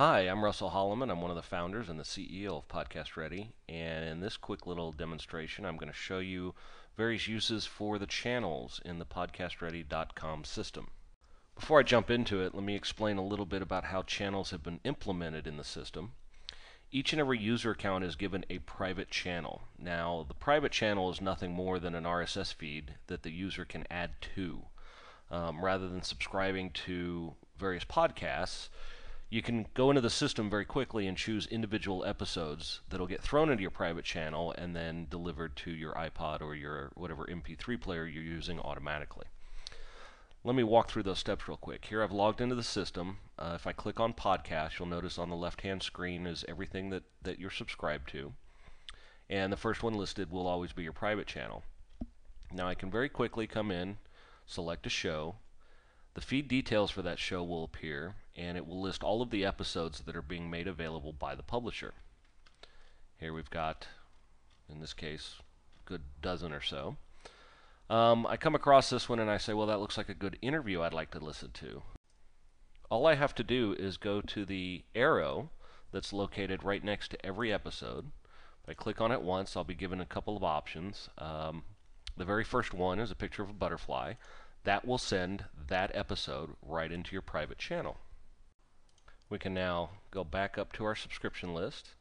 Hi, I'm Russell Holloman. I'm one of the founders and the CEO of Podcast Ready. And in this quick little demonstration, I'm going to show you various uses for the channels in the podcastready.com system. Before I jump into it, let me explain a little bit about how channels have been implemented in the system. Each and every user account is given a private channel. Now, the private channel is nothing more than an RSS feed that the user can add to. Rather than subscribing to various podcasts, you can go into the system very quickly and choose individual episodes that'll get thrown into your private channel and then delivered to your iPod or your whatever MP3 player you're using automatically. Let me walk through those steps real quick. Here I've logged into the system. If I click on podcast, you'll notice on the left-hand screen is everything that you're subscribed to. And the first one listed will always be your private channel. Now I can very quickly come in, select a show. The feed details for that show will appear, and it will list all of the episodes that are being made available by the publisher. Here we've got, in this case, a good dozen or so. I come across this one and I say, well, that looks like a good interview I'd like to listen to. All I have to do is go to the arrow that's located right next to every episode. If I click on it once, I'll be given a couple of options. The very first one is a picture of a butterfly. That will send that episode right into your private channel. We can now go back up to our subscription list,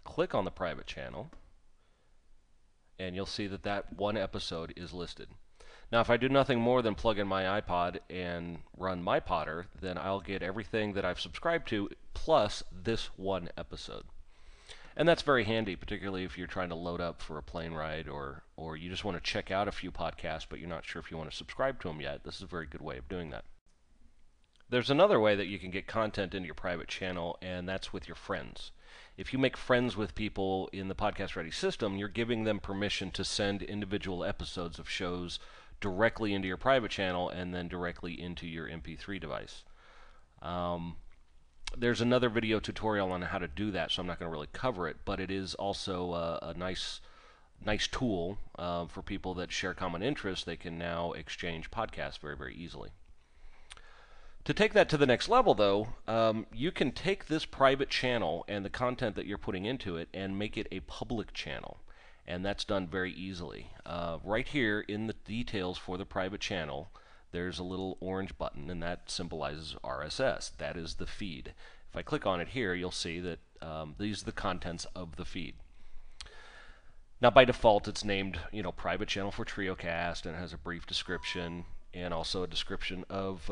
click on the private channel, and you'll see that that one episode is listed. Now, if I do nothing more than plug in my iPod and run my Podder, then I'll get everything that I've subscribed to plus this one episode. And that's very handy, particularly if you're trying to load up for a plane ride or you just want to check out a few podcasts, but you're not sure if you want to subscribe to them yet. This is a very good way of doing that. There's another way that you can get content into your private channel, and that's with your friends. If you make friends with people in the Podcast Ready system, you're giving them permission to send individual episodes of shows directly into your private channel and then directly into your MP3 device. There's another video tutorial on how to do that, so I'm not going to really cover it, but it is also a nice tool for people that share common interests. They can now exchange podcasts very, very easily. To take that to the next level, though, you can take this private channel and the content that you're putting into it and make it a public channel, and that's done very easily. Right here in the details for the private channel, there's a little orange button, and that symbolizes RSS. That is the feed. If I click on it here, you'll see that these are the contents of the feed. Now, by default, it's named, private channel for TrioCast, and it has a brief description and also a description of,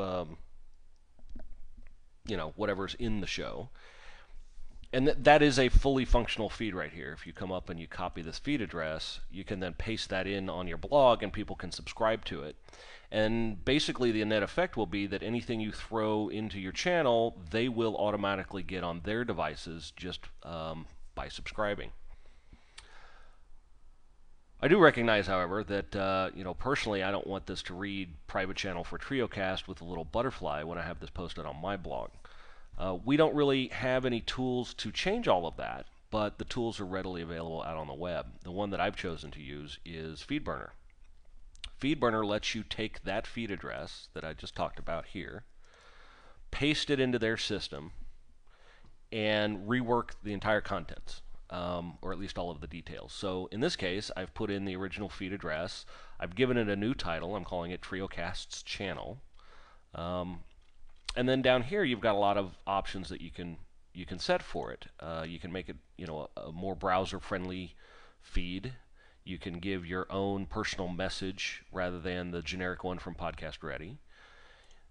whatever's in the show. And that is a fully functional feed right here. If you come up and you copy this feed address, you can then paste that in on your blog and people can subscribe to it. And basically the net effect will be that anything you throw into your channel, they will automatically get on their devices just by subscribing. I do recognize, however, that personally I don't want this to read private channel for TrioCast with a little butterfly when I have this posted on my blog. We don't really have any tools to change all of that, but the tools are readily available out on the web. The one that I've chosen to use is FeedBurner. FeedBurner lets you take that feed address that I just talked about here, paste it into their system, and rework the entire contents, or at least all of the details. So in this case, I've put in the original feed address. I've given it a new title. I'm calling it TrioCast's Channel. And then down here, you've got a lot of options that you can set for it. You can make it, a more browser-friendly feed. You can give your own personal message rather than the generic one from Podcast Ready.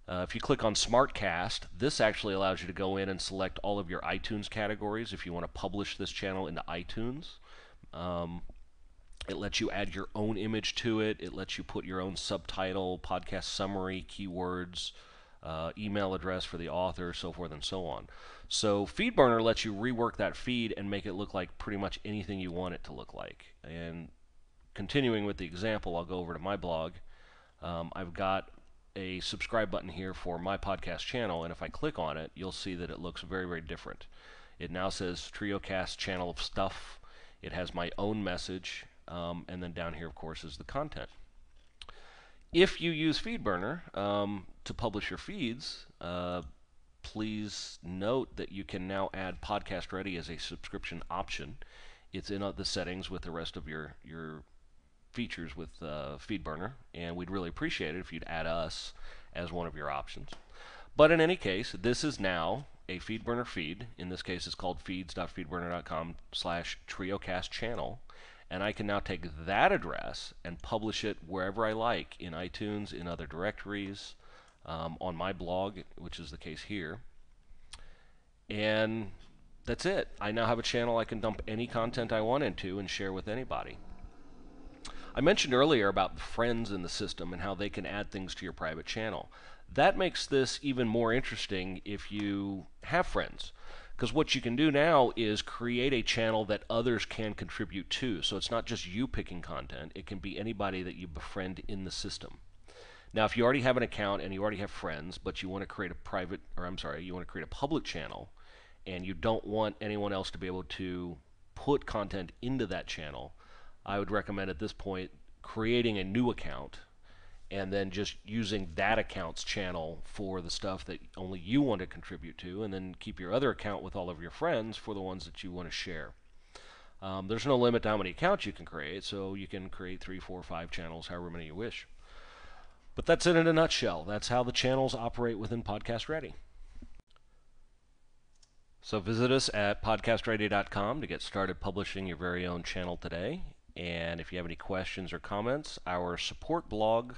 If you click on SmartCast, this actually allows you to go in and select all of your iTunes categories if you want to publish this channel into iTunes. It lets you add your own image to it. It lets you put your own subtitle, podcast summary, keywords, email address for the author, so forth and so on. So FeedBurner lets you rework that feed and make it look like pretty much anything you want it to look like. And continuing with the example, I'll go over to my blog. I've got a subscribe button here for my podcast channel, and if I click on it, you'll see that it looks very, very different. It now says TrioCast Channel of Stuff. It has my own message, and then down here, of course, is the content. If you use FeedBurner to publish your feeds, please note that you can now add Podcast Ready as a subscription option. It's in the settings with the rest of your features with FeedBurner, and we'd really appreciate it if you'd add us as one of your options. But in any case, this is now a FeedBurner feed. In this case, it's called feeds.feedburner.com/triocast channel, and I can now take that address and publish it wherever I like, in iTunes, in other directories, on my blog, which is the case here. And that's it. I now have a channel I can dump any content I want into and share with anybody. I mentioned earlier about friends in the system and how they can add things to your private channel. That makes this even more interesting if you have friends, because what you can do now is create a channel that others can contribute to. So it's not just you picking content, it can be anybody that you befriend in the system. Now, if you already have an account and you already have friends, but you want to create a you want to create a public channel, and you don't want anyone else to be able to put content into that channel, I would recommend at this point creating a new account and then just using that account's channel for the stuff that only you want to contribute to, and then keep your other account with all of your friends for the ones that you want to share. There's no limit to how many accounts you can create, so you can create 3, 4, 5 channels, however many you wish. But that's it in a nutshell. That's how the channels operate within Podcast Ready. So visit us at podcastready.com to get started publishing your very own channel today. And if you have any questions or comments, our support blog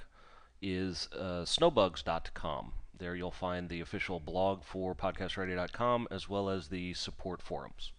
is snowbugs.com. There you'll find the official blog for podcastready.com as well as the support forums.